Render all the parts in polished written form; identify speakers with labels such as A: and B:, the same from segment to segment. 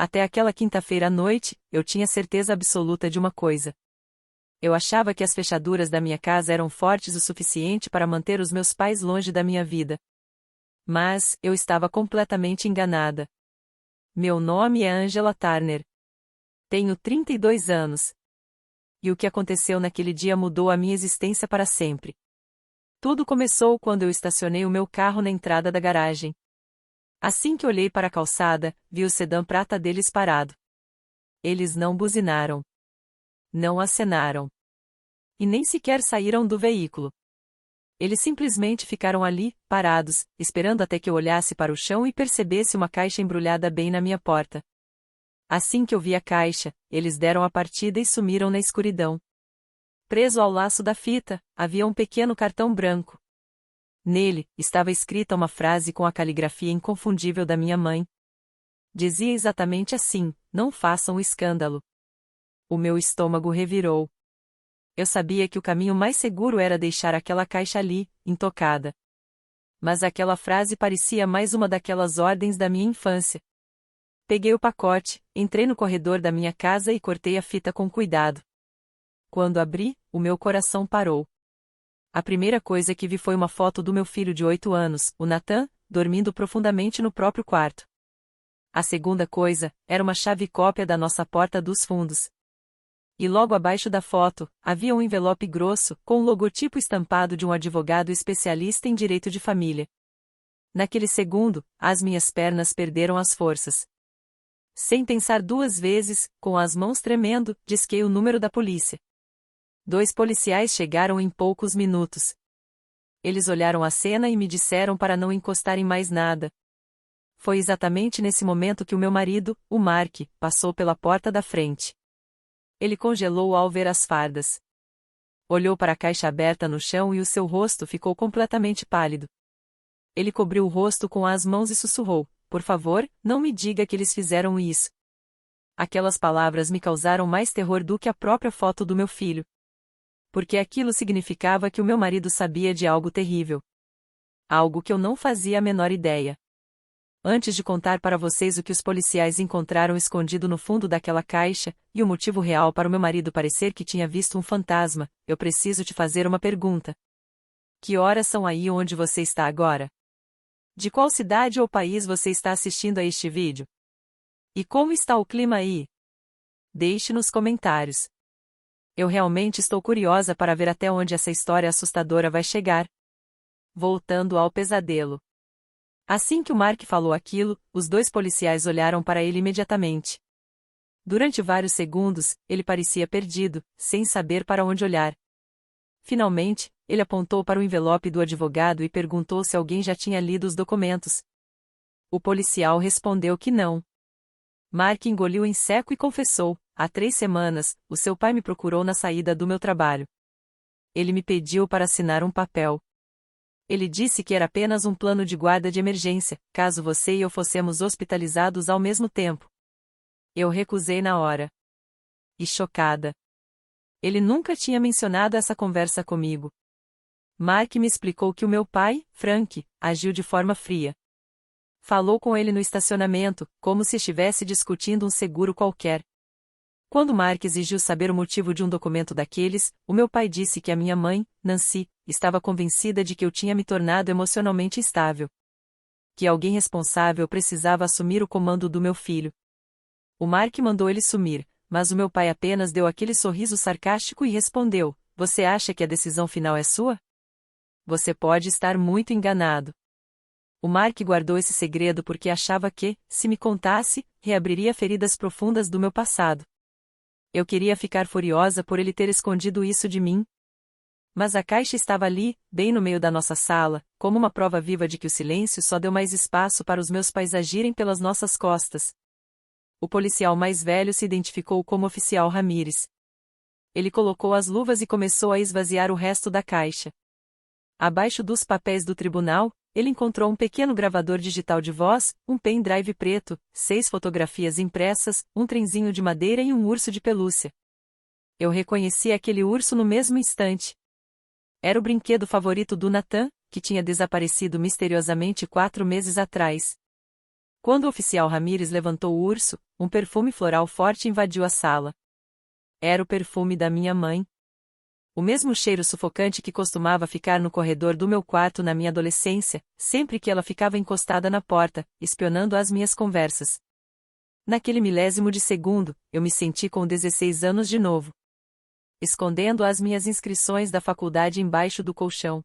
A: Até aquela quinta-feira à noite, eu tinha certeza absoluta de uma coisa. Eu achava que as fechaduras da minha casa eram fortes o suficiente para manter os meus pais longe da minha vida. Mas, eu estava completamente enganada. Meu nome é Angela Turner. Tenho 32 anos. E o que aconteceu naquele dia mudou a minha existência para sempre. Tudo começou quando eu estacionei o meu carro na entrada da garagem. Assim que olhei para a calçada, vi o sedã prata deles parado. Eles não buzinaram. Não acenaram. E nem sequer saíram do veículo. Eles simplesmente ficaram ali, parados, esperando até que eu olhasse para o chão e percebesse uma caixa embrulhada bem na minha porta. Assim que eu vi a caixa, eles deram a partida e sumiram na escuridão. Preso ao laço da fita, havia um pequeno cartão branco. Nele, estava escrita uma frase com a caligrafia inconfundível da minha mãe. Dizia exatamente assim: não façam escândalo. O meu estômago revirou. Eu sabia que o caminho mais seguro era deixar aquela caixa ali, intocada. Mas aquela frase parecia mais uma daquelas ordens da minha infância. Peguei o pacote, entrei no corredor da minha casa e cortei a fita com cuidado. Quando abri, o meu coração parou. A primeira coisa que vi foi uma foto do meu filho de 8 anos, o Nathan, dormindo profundamente no próprio quarto. A segunda coisa, era uma chave cópia da nossa porta dos fundos. E logo abaixo da foto, havia um envelope grosso, com o logotipo estampado de um advogado especialista em direito de família. Naquele segundo, as minhas pernas perderam as forças. Sem pensar duas vezes, com as mãos tremendo, disquei o número da polícia. 2 policiais chegaram em poucos minutos. Eles olharam a cena e me disseram para não encostar em mais nada. Foi exatamente nesse momento que o meu marido, o Mark, passou pela porta da frente. Ele congelou ao ver as fardas. Olhou para a caixa aberta no chão e o seu rosto ficou completamente pálido. Ele cobriu o rosto com as mãos e sussurrou: por favor, não me diga que eles fizeram isso. Aquelas palavras me causaram mais terror do que a própria foto do meu filho. Porque aquilo significava que o meu marido sabia de algo terrível. Algo que eu não fazia a menor ideia. Antes de contar para vocês o que os policiais encontraram escondido no fundo daquela caixa, e o motivo real para o meu marido parecer que tinha visto um fantasma, eu preciso te fazer uma pergunta. Que horas são aí onde você está agora? De qual cidade ou país você está assistindo a este vídeo? E como está o clima aí? Deixe nos comentários. Eu realmente estou curiosa para ver até onde essa história assustadora vai chegar. Voltando ao pesadelo. Assim que o Mark falou aquilo, os 2 policiais olharam para ele imediatamente. Durante vários segundos, ele parecia perdido, sem saber para onde olhar. Finalmente, ele apontou para o envelope do advogado e perguntou se alguém já tinha lido os documentos. O policial respondeu que não. Mark engoliu em seco e confessou: há 3 semanas, o seu pai me procurou na saída do meu trabalho. Ele me pediu para assinar um papel. Ele disse que era apenas um plano de guarda de emergência, caso você e eu fossemos hospitalizados ao mesmo tempo. Eu recusei na hora. E chocada. Ele nunca tinha mencionado essa conversa comigo. Mark me explicou que o meu pai, Frank, agiu de forma fria. Falou com ele no estacionamento, como se estivesse discutindo um seguro qualquer. Quando Mark exigiu saber o motivo de um documento daqueles, o meu pai disse que a minha mãe, Nancy, estava convencida de que eu tinha me tornado emocionalmente instável. Que alguém responsável precisava assumir o comando do meu filho. O Mark mandou ele sumir, mas o meu pai apenas deu aquele sorriso sarcástico e respondeu: você acha que a decisão final é sua? Você pode estar muito enganado. O Mark guardou esse segredo porque achava que, se me contasse, reabriria feridas profundas do meu passado. Eu queria ficar furiosa por ele ter escondido isso de mim. Mas a caixa estava ali, bem no meio da nossa sala, como uma prova viva de que o silêncio só deu mais espaço para os meus pais agirem pelas nossas costas. O policial mais velho se identificou como oficial Ramírez. Ele colocou as luvas e começou a esvaziar o resto da caixa. Abaixo dos papéis do tribunal, ele encontrou um pequeno gravador digital de voz, um pendrive preto, 6 fotografias impressas, um trenzinho de madeira e um urso de pelúcia. Eu reconheci aquele urso no mesmo instante. Era o brinquedo favorito do Nathan, que tinha desaparecido misteriosamente 4 meses atrás. Quando o oficial Ramírez levantou o urso, um perfume floral forte invadiu a sala. Era o perfume da minha mãe. O mesmo cheiro sufocante que costumava ficar no corredor do meu quarto na minha adolescência, sempre que ela ficava encostada na porta, espionando as minhas conversas. Naquele milésimo de segundo, eu me senti com 16 anos de novo. Escondendo as minhas inscrições da faculdade embaixo do colchão.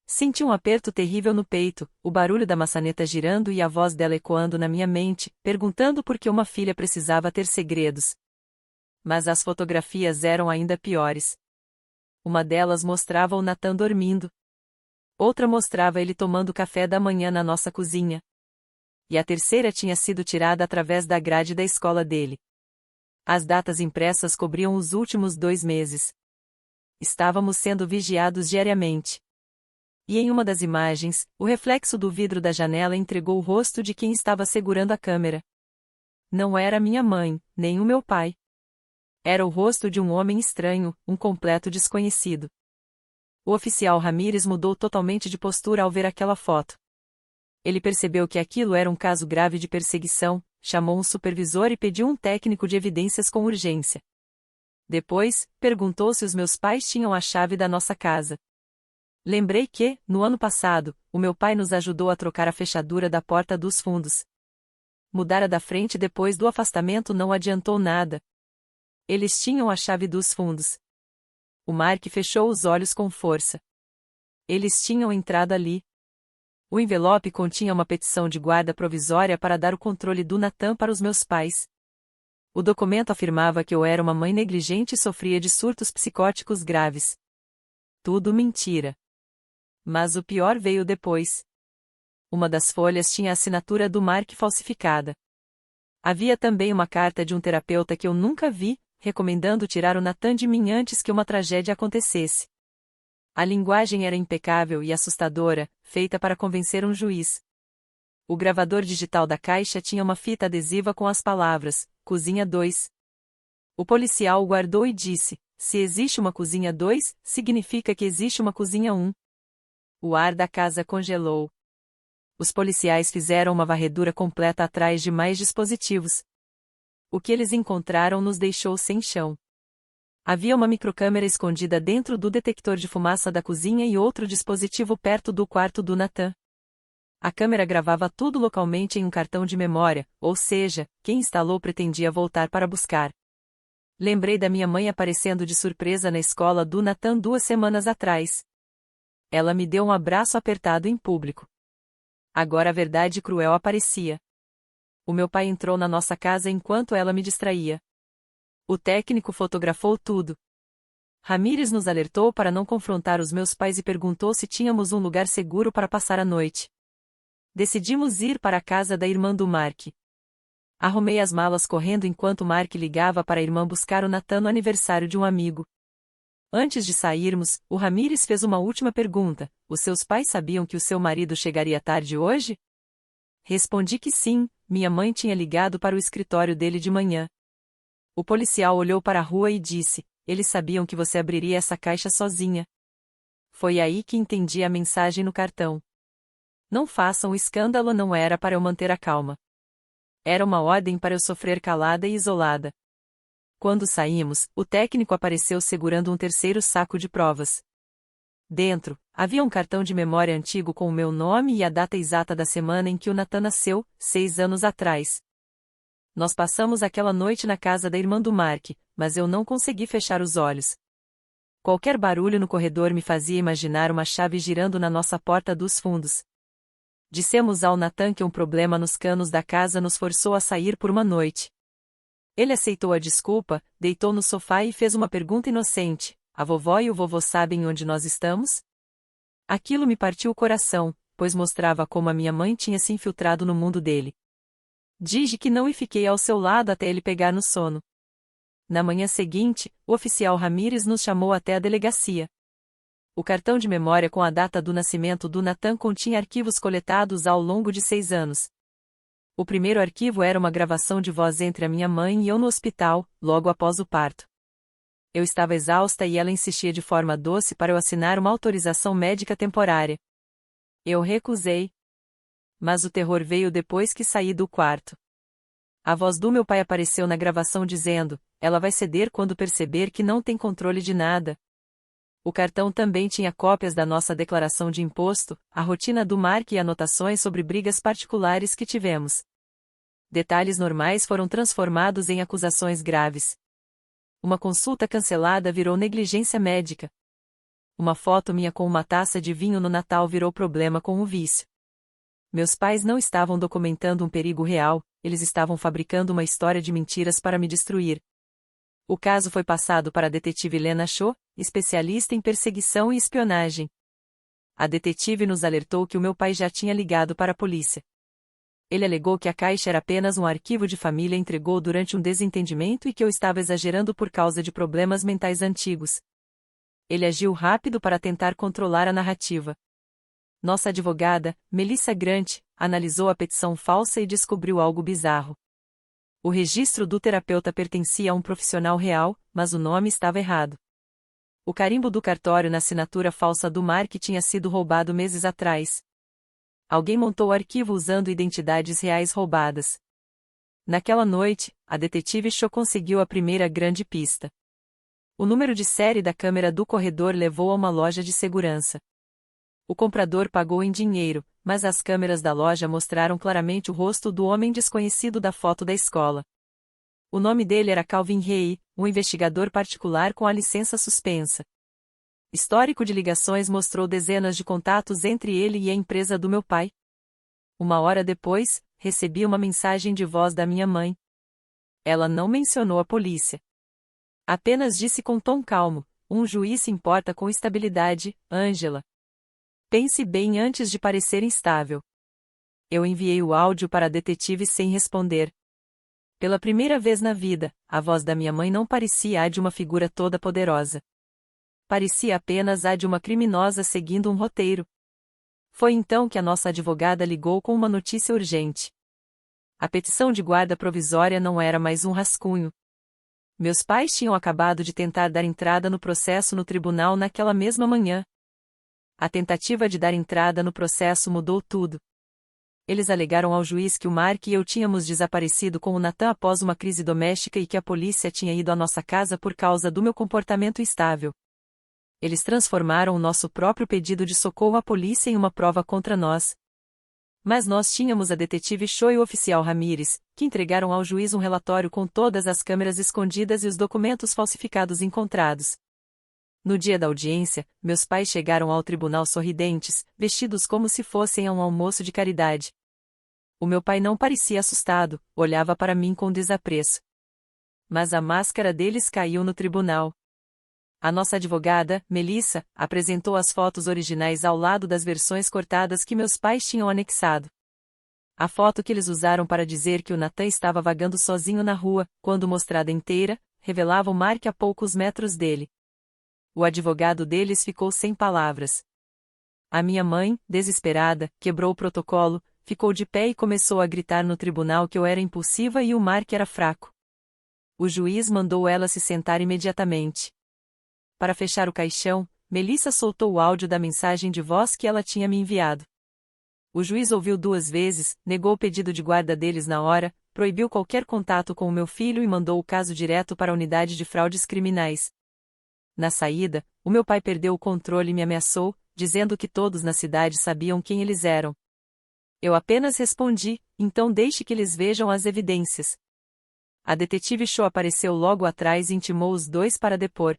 A: Senti um aperto terrível no peito, o barulho da maçaneta girando e a voz dela ecoando na minha mente, perguntando por que uma filha precisava ter segredos. Mas as fotografias eram ainda piores. Uma delas mostrava o Nathan dormindo. Outra mostrava ele tomando café da manhã na nossa cozinha. E a terceira tinha sido tirada através da grade da escola dele. As datas impressas cobriam os últimos 2 meses. Estávamos sendo vigiados diariamente. E em uma das imagens, o reflexo do vidro da janela entregou o rosto de quem estava segurando a câmera. Não era minha mãe, nem o meu pai. Era o rosto de um homem estranho, um completo desconhecido. O oficial Ramírez mudou totalmente de postura ao ver aquela foto. Ele percebeu que aquilo era um caso grave de perseguição, chamou um supervisor e pediu um técnico de evidências com urgência. Depois, perguntou se os meus pais tinham a chave da nossa casa. Lembrei que, no ano passado, o meu pai nos ajudou a trocar a fechadura da porta dos fundos. Mudar a da frente depois do afastamento não adiantou nada. Eles tinham a chave dos fundos. O Mark fechou os olhos com força. Eles tinham entrado ali. O envelope continha uma petição de guarda provisória para dar o controle do Nathan para os meus pais. O documento afirmava que eu era uma mãe negligente e sofria de surtos psicóticos graves. Tudo mentira. Mas o pior veio depois. Uma das folhas tinha a assinatura do Mark falsificada. Havia também uma carta de um terapeuta que eu nunca vi, recomendando tirar o Nathan de mim antes que uma tragédia acontecesse. A linguagem era impecável e assustadora, feita para convencer um juiz. O gravador digital da caixa tinha uma fita adesiva com as palavras, Cozinha 2. O policial o guardou e disse, se existe uma Cozinha 2, significa que existe uma Cozinha 1. O ar da casa congelou. Os policiais fizeram uma varredura completa atrás de mais dispositivos. O que eles encontraram nos deixou sem chão. Havia uma microcâmera escondida dentro do detector de fumaça da cozinha e outro dispositivo perto do quarto do Nathan. A câmera gravava tudo localmente em um cartão de memória, ou seja, quem instalou pretendia voltar para buscar. Lembrei da minha mãe aparecendo de surpresa na escola do Nathan 2 semanas atrás. Ela me deu um abraço apertado em público. Agora a verdade cruel aparecia. O meu pai entrou na nossa casa enquanto ela me distraía. O técnico fotografou tudo. Ramírez nos alertou para não confrontar os meus pais e perguntou se tínhamos um lugar seguro para passar a noite. Decidimos ir para a casa da irmã do Mark. Arrumei as malas correndo enquanto Mark ligava para a irmã buscar o Nathan no aniversário de um amigo. Antes de sairmos, o Ramírez fez uma última pergunta: os seus pais sabiam que o seu marido chegaria tarde hoje? Respondi que sim, minha mãe tinha ligado para o escritório dele de manhã. O policial olhou para a rua e disse, eles sabiam que você abriria essa caixa sozinha. Foi aí que entendi a mensagem no cartão. Não façam escândalo, não era para eu manter a calma. Era uma ordem para eu sofrer calada e isolada. Quando saímos, o técnico apareceu segurando um terceiro saco de provas. Dentro, havia um cartão de memória antigo com o meu nome e a data exata da semana em que o Nathan nasceu, 6 anos atrás. Nós passamos aquela noite na casa da irmã do Mark, mas eu não consegui fechar os olhos. Qualquer barulho no corredor me fazia imaginar uma chave girando na nossa porta dos fundos. Dissemos ao Nathan que um problema nos canos da casa nos forçou a sair por uma noite. Ele aceitou a desculpa, deitou no sofá e fez uma pergunta inocente: a vovó e o vovô sabem onde nós estamos? Aquilo me partiu o coração, pois mostrava como a minha mãe tinha se infiltrado no mundo dele. Dije que não e fiquei ao seu lado até ele pegar no sono. Na manhã seguinte, o oficial Ramírez nos chamou até a delegacia. O cartão de memória com a data do nascimento do Nathan continha arquivos coletados ao longo de 6 anos. O primeiro arquivo era uma gravação de voz entre a minha mãe e eu no hospital, logo após o parto. Eu estava exausta e ela insistia de forma doce para eu assinar uma autorização médica temporária. Eu recusei. Mas o terror veio depois que saí do quarto. A voz do meu pai apareceu na gravação dizendo: ela vai ceder quando perceber que não tem controle de nada. O cartão também tinha cópias da nossa declaração de imposto, a rotina do Mark e anotações sobre brigas particulares que tivemos. Detalhes normais foram transformados em acusações graves. Uma consulta cancelada virou negligência médica. Uma foto minha com uma taça de vinho no Natal virou problema com o vício. Meus pais não estavam documentando um perigo real, eles estavam fabricando uma história de mentiras para me destruir. O caso foi passado para a detetive Lena Cho, especialista em perseguição e espionagem. A detetive nos alertou que o meu pai já tinha ligado para a polícia. Ele alegou que a caixa era apenas um arquivo de família e entregou durante um desentendimento e que eu estava exagerando por causa de problemas mentais antigos. Ele agiu rápido para tentar controlar a narrativa. Nossa advogada, Melissa Grant, analisou a petição falsa e descobriu algo bizarro. O registro do terapeuta pertencia a um profissional real, mas o nome estava errado. O carimbo do cartório na assinatura falsa do Mark tinha sido roubado meses atrás. Alguém montou o arquivo usando identidades reais roubadas. Naquela noite, a detetive Cho conseguiu a primeira grande pista. O número de série da câmera do corredor levou a uma loja de segurança. O comprador pagou em dinheiro, mas as câmeras da loja mostraram claramente o rosto do homem desconhecido da foto da escola. O nome dele era Calvin Hay, um investigador particular com a licença suspensa. Histórico de ligações mostrou dezenas de contatos entre ele e a empresa do meu pai. Uma hora depois, recebi uma mensagem de voz da minha mãe. Ela não mencionou a polícia. Apenas disse com tom calmo: um juiz se importa com estabilidade, Angela. Pense bem antes de parecer instável. Eu enviei o áudio para a detetive sem responder. Pela primeira vez na vida, a voz da minha mãe não parecia a de uma figura toda poderosa. Parecia apenas a de uma criminosa seguindo um roteiro. Foi então que a nossa advogada ligou com uma notícia urgente. A petição de guarda provisória não era mais um rascunho. Meus pais tinham acabado de tentar dar entrada no processo no tribunal naquela mesma manhã. A tentativa de dar entrada no processo mudou tudo. Eles alegaram ao juiz que o Mark e eu tínhamos desaparecido com o Nathan após uma crise doméstica e que a polícia tinha ido à nossa casa por causa do meu comportamento instável. Eles transformaram o nosso próprio pedido de socorro à polícia em uma prova contra nós. Mas nós tínhamos a detetive Cho e o oficial Ramírez, que entregaram ao juiz um relatório com todas as câmeras escondidas e os documentos falsificados encontrados. No dia da audiência, meus pais chegaram ao tribunal sorridentes, vestidos como se fossem a um almoço de caridade. O meu pai não parecia assustado, olhava para mim com desapreço. Mas a máscara deles caiu no tribunal. A nossa advogada, Melissa, apresentou as fotos originais ao lado das versões cortadas que meus pais tinham anexado. A foto que eles usaram para dizer que o Nathan estava vagando sozinho na rua, quando mostrada inteira, revelava o Mark a poucos metros dele. O advogado deles ficou sem palavras. A minha mãe, desesperada, quebrou o protocolo, ficou de pé e começou a gritar no tribunal que eu era impulsiva e o Mark era fraco. O juiz mandou ela se sentar imediatamente. Para fechar o caixão, Melissa soltou o áudio da mensagem de voz que ela tinha me enviado. O juiz ouviu 2 vezes, negou o pedido de guarda deles na hora, proibiu qualquer contato com o meu filho e mandou o caso direto para a unidade de fraudes criminais. Na saída, o meu pai perdeu o controle e me ameaçou, dizendo que todos na cidade sabiam quem eles eram. Eu apenas respondi: então deixe que eles vejam as evidências. A detetive Cho apareceu logo atrás e intimou os dois para depor.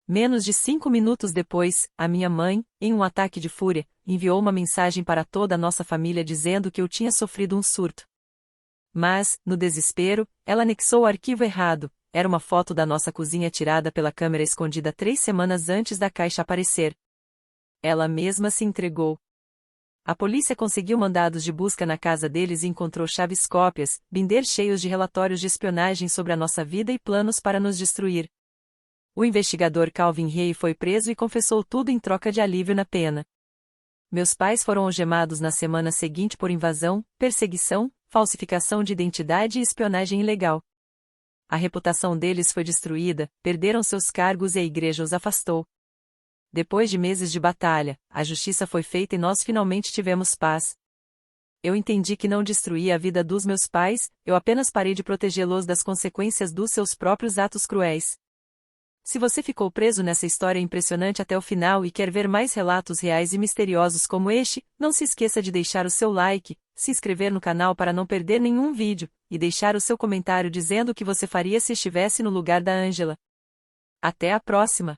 A: Menos de 5 minutos depois, a minha mãe, em um ataque de fúria, enviou uma mensagem para toda a nossa família dizendo que eu tinha sofrido um surto. Mas, no desespero, ela anexou o arquivo errado. Era uma foto da nossa cozinha tirada pela câmera escondida 3 semanas antes da caixa aparecer. Ela mesma se entregou. A polícia conseguiu mandados de busca na casa deles e encontrou chaves cópias, binder cheios de relatórios de espionagem sobre a nossa vida e planos para nos destruir. O investigador Calvin Hay foi preso e confessou tudo em troca de alívio na pena. Meus pais foram algemados na semana seguinte por invasão, perseguição, falsificação de identidade e espionagem ilegal. A reputação deles foi destruída, perderam seus cargos e a igreja os afastou. Depois de meses de batalha, a justiça foi feita e nós finalmente tivemos paz. Eu entendi que não destruí a vida dos meus pais, eu apenas parei de protegê-los das consequências dos seus próprios atos cruéis. Se você ficou preso nessa história impressionante até o final e quer ver mais relatos reais e misteriosos como este, não se esqueça de deixar o seu like, se inscrever no canal para não perder nenhum vídeo, e deixar o seu comentário dizendo o que você faria se estivesse no lugar da Angela. Até a próxima!